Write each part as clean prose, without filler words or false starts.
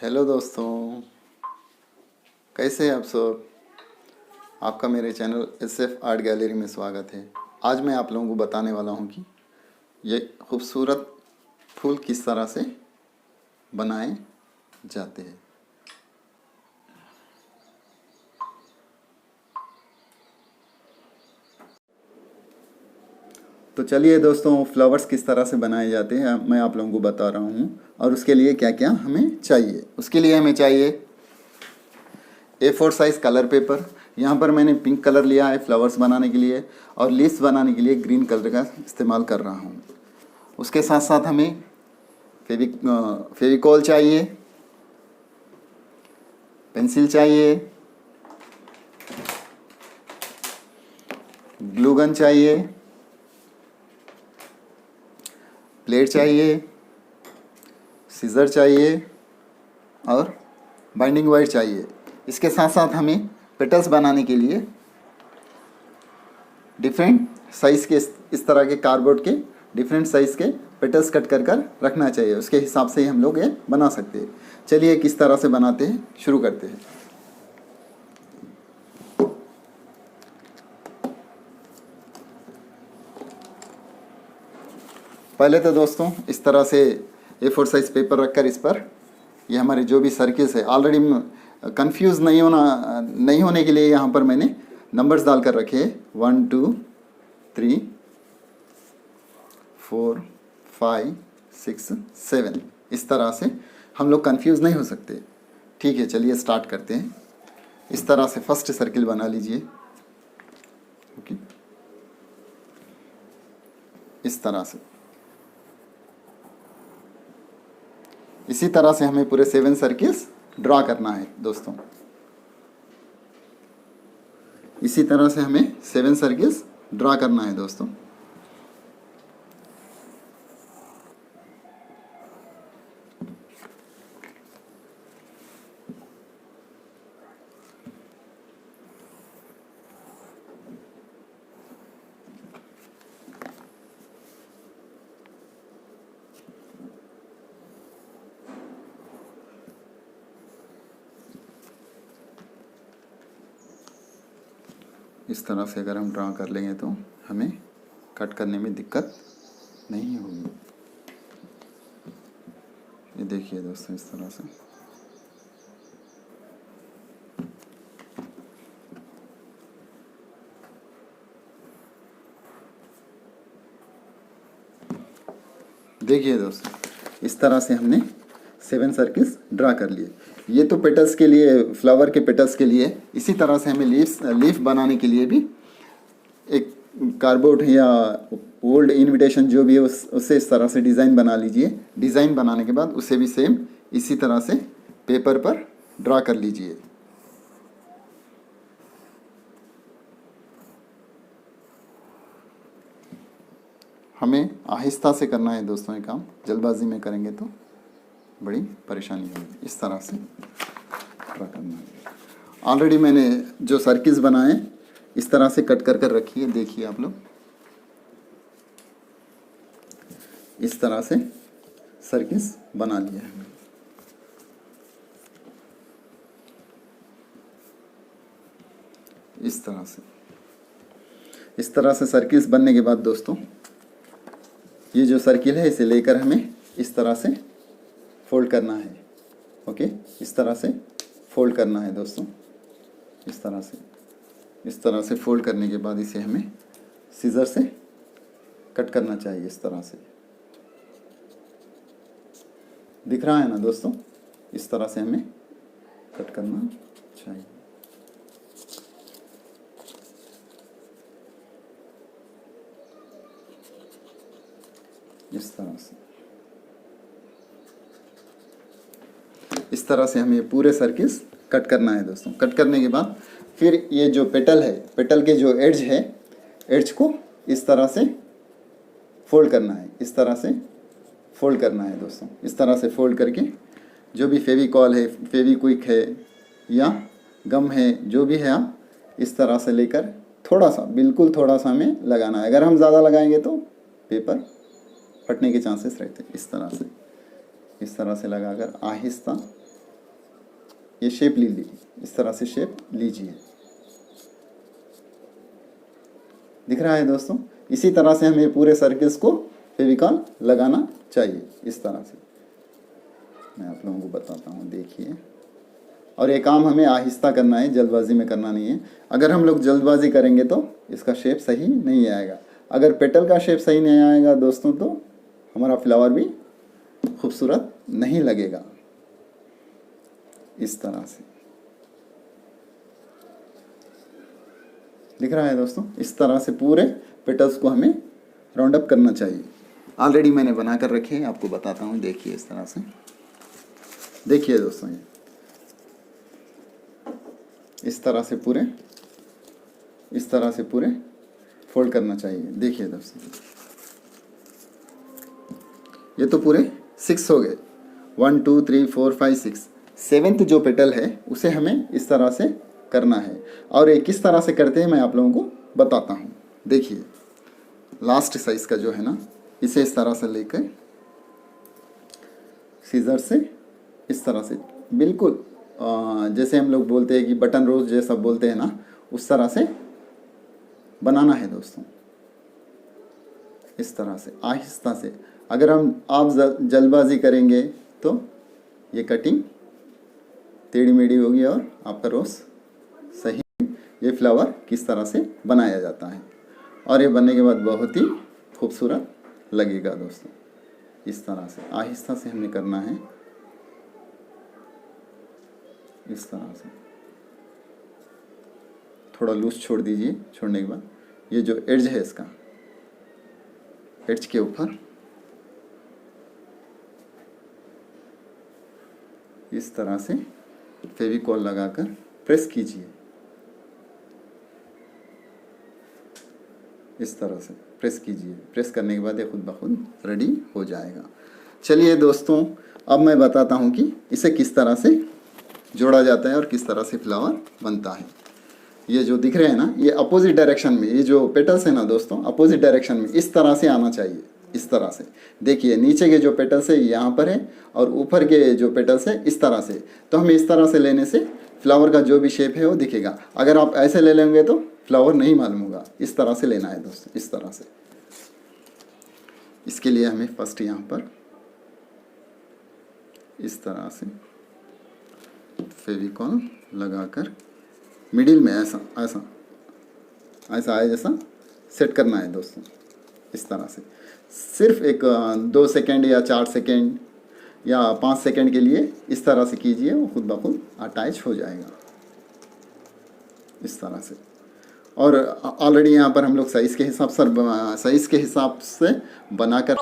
Hello दोस्तों, कैसे हैं आप सब। आपका मेरे चैनल SF आर्ट गैलरी में स्वागत है। आज मैं आप लोगों को बताने वाला हूं कि ये खूबसूरत फूल किस तरह से बनाए जाते हैं। तो चलिए दोस्तों, फ्लावर्स किस तरह से बनाए जाते हैं मैं आप लोगों को बता रहा हूं, और उसके लिए क्या क्या हमें चाहिए। उसके लिए हमें चाहिए A4 साइज़ कलर पेपर। यहाँ पर मैंने पिंक कलर लिया है फ्लावर्स बनाने के लिए, और लीव्स बनाने के लिए ग्रीन कलर का इस्तेमाल कर रहा हूँ। उसके साथ साथ हमें फेविकॉल चाहिए, पेंसिल चाहिए, ग्लू गन चाहिए, प्लेट चाहिए, सीजर चाहिए और बाइंडिंग वायर चाहिए। इसके साथ साथ हमें पेटल्स बनाने के लिए डिफरेंट साइज़ के इस तरह के कार्डबोर्ड के डिफरेंट साइज़ के पेटल्स कट कर कर रखना चाहिए। उसके हिसाब से ही हम लोग ये बना सकते हैं। चलिए किस तरह से बनाते हैं शुरू करते हैं। पहले तो दोस्तों इस तरह से A4 साइज़ पेपर रखकर इस पर ये हमारे जो भी सर्किल्स है, ऑलरेडी कंफ्यूज नहीं होने के लिए यहाँ पर मैंने नंबर्स डालकर रखे हैं 1 2 3 4 5 6 7। इस तरह से हम लोग कंफ्यूज नहीं हो सकते। ठीक है, चलिए स्टार्ट करते हैं। इस तरह से फर्स्ट सर्किल बना लीजिए। ओके, इस तरह से। इसी तरह से हमें पूरे 7 सर्किल्स ड्रा करना है दोस्तों। इसी तरह से हमें 7 सर्किल्स ड्रा करना है दोस्तों। इस तरह से अगर हम ड्रा कर लेंगे तो हमें कट करने में दिक्कत नहीं होगी। ये देखिए दोस्तों, इस तरह से। देखिए दोस्तों, इस तरह से हमने 7 सर्किल्स ड्रा कर लिए। ये तो पेटल्स के लिए, फ्लावर के पेटल्स के लिए। इसी तरह से हमें लीफ बनाने के लिए भी एक कार्डबोर्ड या ओल्ड इनविटेशन जो भी है उससे इस तरह से डिज़ाइन बना लीजिए। डिज़ाइन बनाने के बाद उसे भी सेम इसी तरह से पेपर पर ड्रा कर लीजिए। हमें आहिस्ता से करना है दोस्तों ये काम। जल्दबाजी में करेंगे तो बड़ी परेशानी होगी। इस तरह से ड्रा करना है। ऑलरेडी मैंने जो सर्किल्स बनाए इस तरह से कट कर कर रखी है। देखिए आप लोग, इस तरह से सर्किल्स बना लिया है। इस तरह से सर्किल्स बनने के बाद दोस्तों, ये जो सर्किल है इसे लेकर हमें इस तरह से फोल्ड करना है। ओके, इस तरह से फोल्ड करना है दोस्तों। इस तरह से फोल्ड करने के बाद इसे हमें सीजर से कट करना चाहिए। इस तरह से दिख रहा है ना दोस्तों, इस तरह से हमें कट करना चाहिए। इस तरह से हमें पूरे सर्किल्स कट करना है दोस्तों। कट करने के बाद फिर ये जो पेटल है, पेटल के जो एड्ज है, एड्ज को इस तरह से फोल्ड करना है। इस तरह से फोल्ड करना है दोस्तों। इस तरह से फोल्ड करके जो भी फेविकॉल है, फेविक्विक है या गम है, जो भी है, आप इस तरह से लेकर थोड़ा सा, बिल्कुल थोड़ा सा हमें लगाना है। अगर हम ज़्यादा लगाएंगे तो पेपर फटने के चांसेस रहते हैं। इस तरह से लगाकर आहिस्ता ये शेप ले ली, इस तरह से शेप लीजिए। दिख रहा है दोस्तों? इसी तरह से हमें पूरे सर्किल्स को फेविकॉल लगाना चाहिए, इस तरह से। मैं आप लोगों को बताता हूँ, देखिए। और ये काम हमें आहिस्ता करना है, जल्दबाजी में करना नहीं है। अगर हम लोग जल्दबाजी करेंगे तो इसका शेप सही नहीं आएगा। अगर पेटल का शेप सही नहीं आएगा दोस्तों तो हमारा फ्लावर भी खूबसूरत नहीं लगेगा, इस तरह से। दिख रहा है दोस्तों? इस तरह से पूरे पेटल्स को हमें राउंड अप करना चाहिए। ऑलरेडी मैंने बना कर रखे हैं, आपको बताता हूँ। देखिए इस तरह से, देखिए दोस्तों, ये इस तरह से पूरे, इस तरह से पूरे फोल्ड करना चाहिए। देखिए दोस्तों, ये तो पूरे 6 हो गए। 1 2 3 4 5 6। 7th जो पेटल है उसे हमें इस तरह से करना है। और ये किस तरह से करते हैं मैं आप लोगों को बताता हूँ। देखिए, लास्ट साइज का जो है ना, इसे इस तरह से लेकर सीजर से इस तरह से बिल्कुल जैसे हम लोग बोलते हैं कि बटन रोज जैसा बोलते हैं ना, उस तरह से बनाना है दोस्तों, इस तरह से आहिस्ता से। अगर आप जल्दबाजी करेंगे तो ये कटिंग टेढ़ी मेढ़ी होगी और आपका रोज सही। ये फ्लावर किस तरह से बनाया जाता है, और ये बनने के बाद बहुत ही खूबसूरत लगेगा दोस्तों। इस तरह से आहिस्ता से हमें करना है, इस तरह से। थोड़ा लूज छोड़ दीजिए। छोड़ने के बाद ये जो एड्ज है इसका, एड्ज के ऊपर इस तरह से फेविकॉल लगाकर प्रेस कीजिए। इस तरह से प्रेस कीजिए। प्रेस करने के बाद ये खुद ब खुद रेडी हो जाएगा। चलिए दोस्तों, अब मैं बताता हूँ कि इसे किस तरह से जोड़ा जाता है और किस तरह से फ्लावर बनता है। ये जो दिख रहे हैं ना, ये अपोजिट डायरेक्शन में, ये जो पेटल्स है ना दोस्तों, अपोजिट डायरेक्शन में इस तरह से आना चाहिए, इस तरह से। देखिए, नीचे के जो पेटल्स है यहाँ पर है और ऊपर के जो पेटल्स है इस तरह से। तो हमें इस तरह से लेने से फ्लावर का जो भी शेप है वो दिखेगा। अगर आप ऐसे ले लेंगे तो फ्लावर नहीं मालूम होगा। इस तरह से लेना है दोस्तों, इस तरह से। इसके लिए हमें फर्स्ट यहाँ पर इस तरह से फेविकॉल लगाकर मिडिल में ऐसा ऐसा ऐसा आए जैसा सेट करना है दोस्तों, इस तरह से। सिर्फ एक 2 सेकेंड या 4 सेकेंड या 5 सेकेंड के लिए इस तरह से कीजिए, वो खुद ब खुद अटैच हो जाएगा, इस तरह से। और ऑलरेडी यहाँ पर हम लोग साइज़ के हिसाब से बनाकर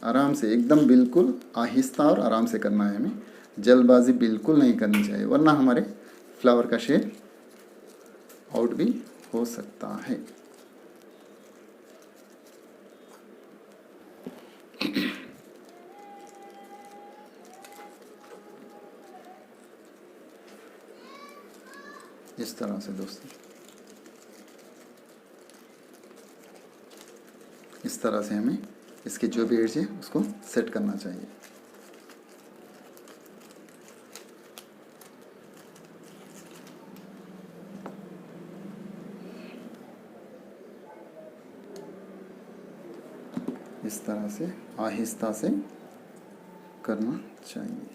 आराम से, एकदम बिल्कुल आहिस्ता और आराम से करना है हमें। जल्दबाजी बिल्कुल नहीं करनी चाहिए, वरना हमारे फ्लावर का शेप आउट भी हो सकता है। इस तरह से दोस्तों, इस तरह से हमें इसके जो भी एड्ज है उसको सेट करना चाहिए। इस तरह से आहिस्ता से करना चाहिए।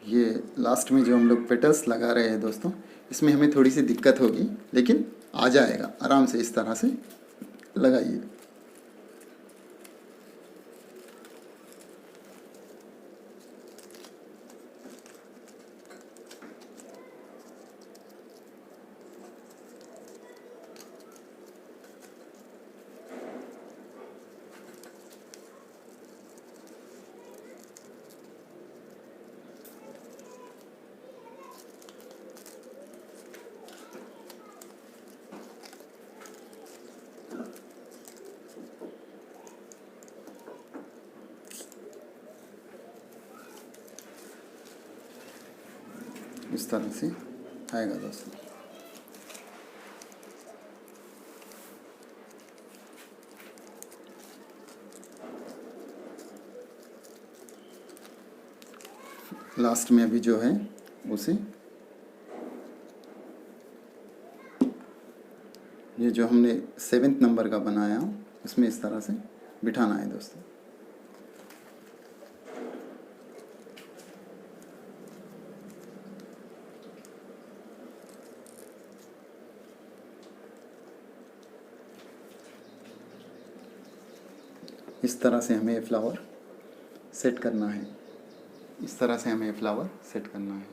ये लास्ट में जो हम लोग पेटल्स लगा रहे हैं दोस्तों, इसमें हमें थोड़ी सी दिक्कत होगी, लेकिन आ जाएगा। आराम से इस तरह से लगाइए। इस तरह से आएगा दोस्तों। लास्ट में अभी जो है उसे ये जो हमने 7th नंबर का बनाया उसमें इस तरह से बिठाना है दोस्तों। इस तरह से हमें फ्लावर सेट करना है। इस तरह से हमें फ्लावर सेट करना है।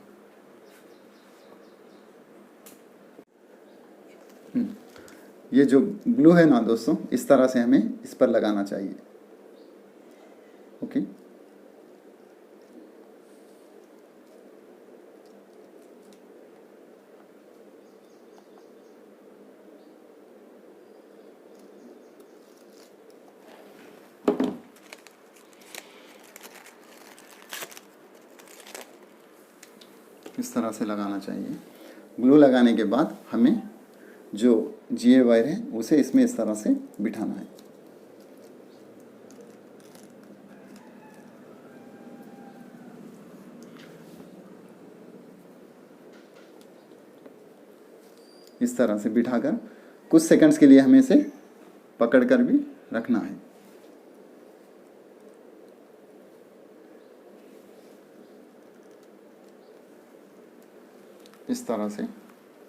ये जो ग्लू है ना दोस्तों, इस तरह से हमें इस पर लगाना चाहिए। ओके, इस तरह से लगाना चाहिए। ग्लू लगाने के बाद हमें जो GA वायर है उसे इसमें इस तरह से बिठाना है। इस तरह से बिठाकर कुछ सेकंड्स के लिए हमें इसे पकड़कर भी रखना है। इस तरह से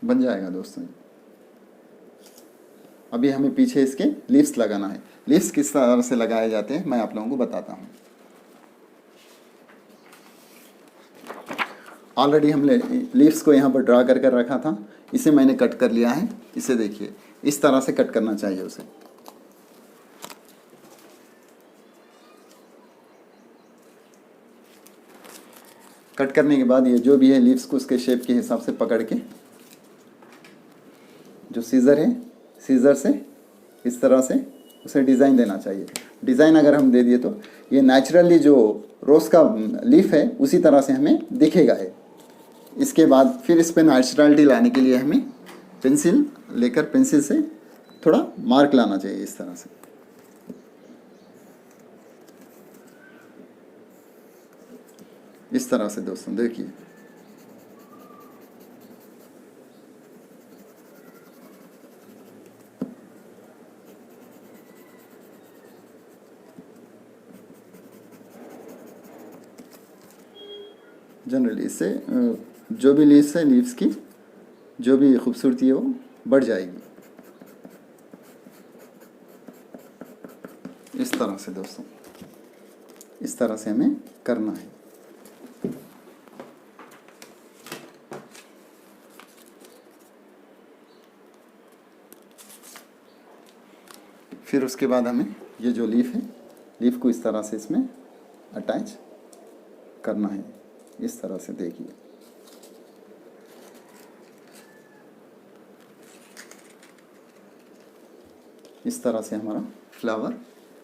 बन जाएगा दोस्तों। अभी हमें पीछे इसके लीव्स लगाना है। लीव्स किस तरह से लगाए जाते हैं मैं आप लोगों को बताता हूँ। ऑलरेडी हमने लीव्स को यहाँ पर ड्रा कर कर रखा था, इसे मैंने कट कर लिया है। इसे देखिए, इस तरह से कट करना चाहिए उसे। कट करने के बाद ये जो भी है लीव्स को उसके शेप के हिसाब से पकड़ के, जो सीज़र है सीज़र से इस तरह से उसे डिज़ाइन देना चाहिए। डिज़ाइन अगर हम दे दिए तो ये नेचुरली जो रोज़ का लीफ है उसी तरह से हमें दिखेगा है। इसके बाद फिर इस पर नेचुरलिटी लाने के लिए हमें पेंसिल लेकर पेंसिल से थोड़ा मार्क लाना चाहिए इस तरह से। इस तरह से दोस्तों देखिए, जनरली इससे जो भी लीव्स है लीव्स की जो भी खूबसूरती है वो बढ़ जाएगी। इस तरह से दोस्तों, इस तरह से हमें करना है। फिर उसके बाद हमें ये जो लीफ है लीफ को इस तरह से इसमें अटैच करना है। इस तरह से देखिए, इस तरह से हमारा फ्लावर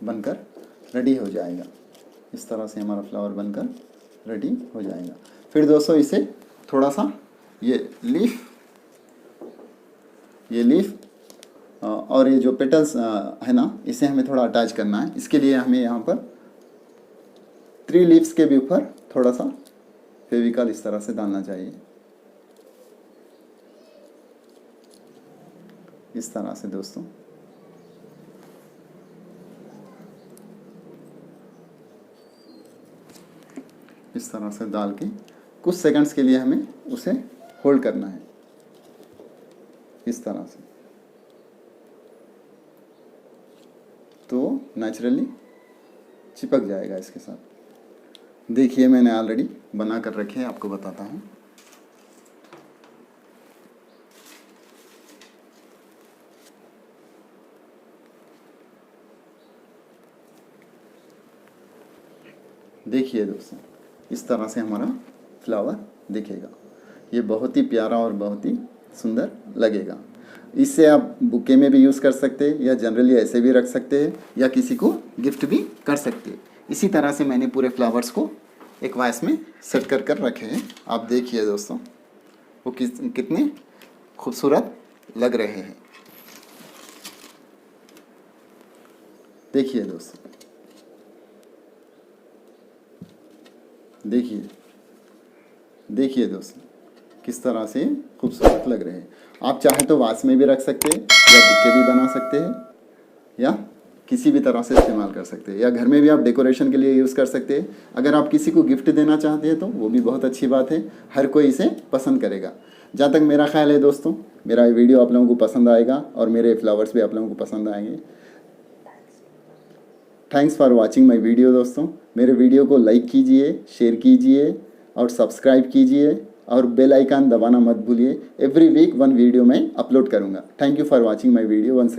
बनकर रेडी हो जाएगा। इस तरह से हमारा फ्लावर बनकर रेडी हो जाएगा। फिर दोस्तों इसे थोड़ा सा ये लीफ और ये जो पेटल्स है ना, इसे हमें थोड़ा अटैच करना है। इसके लिए हमें यहाँ पर 3 लीव्स के भी ऊपर थोड़ा सा फेविकॉल इस तरह से डालना चाहिए। इस तरह से दोस्तों, इस तरह से डाल के कुछ सेकंड्स के लिए हमें उसे होल्ड करना है। इस तरह से तो नेचुरली चिपक जाएगा इसके साथ। देखिए मैंने ऑलरेडी बना कर रखे हैं, आपको बताता हूँ। देखिए दोस्तों, इस तरह से हमारा फ्लावर दिखेगा। ये बहुत ही प्यारा और बहुत ही सुंदर लगेगा। इससे आप बुके में भी यूज़ कर सकते हैं या जनरली ऐसे भी रख सकते हैं या किसी को गिफ्ट भी कर सकते हैं। इसी तरह से मैंने पूरे फ्लावर्स को एक वास में सेट कर कर रखे हैं। आप देखिए दोस्तों, वो कितने खूबसूरत लग रहे हैं। देखिए दोस्तों, देखिए देखिए दोस्तों, किस तरह से खूबसूरत लग रहे हैं। आप चाहे तो वास में भी रख सकते हैं, या बुके भी बना सकते हैं, या किसी भी तरह से इस्तेमाल कर सकते हैं, या घर में भी आप डेकोरेशन के लिए यूज़ कर सकते हैं। अगर आप किसी को गिफ्ट देना चाहते हैं तो वो भी बहुत अच्छी बात है, हर कोई इसे पसंद करेगा। जहाँ तक मेरा ख्याल है दोस्तों, मेरा ये वीडियो आप लोगों को पसंद आएगा और मेरे फ्लावर्स भी आप लोगों को पसंद आएंगे। Thanks for watching my video दोस्तों। मेरे वीडियो को लाइक कीजिए, शेयर कीजिए और सब्सक्राइब कीजिए, और बेल आइकन दबाना मत भूलिए। एवरी वीक 1 वीडियो मैं अपलोड करूँगा। Thank you for watching my video once.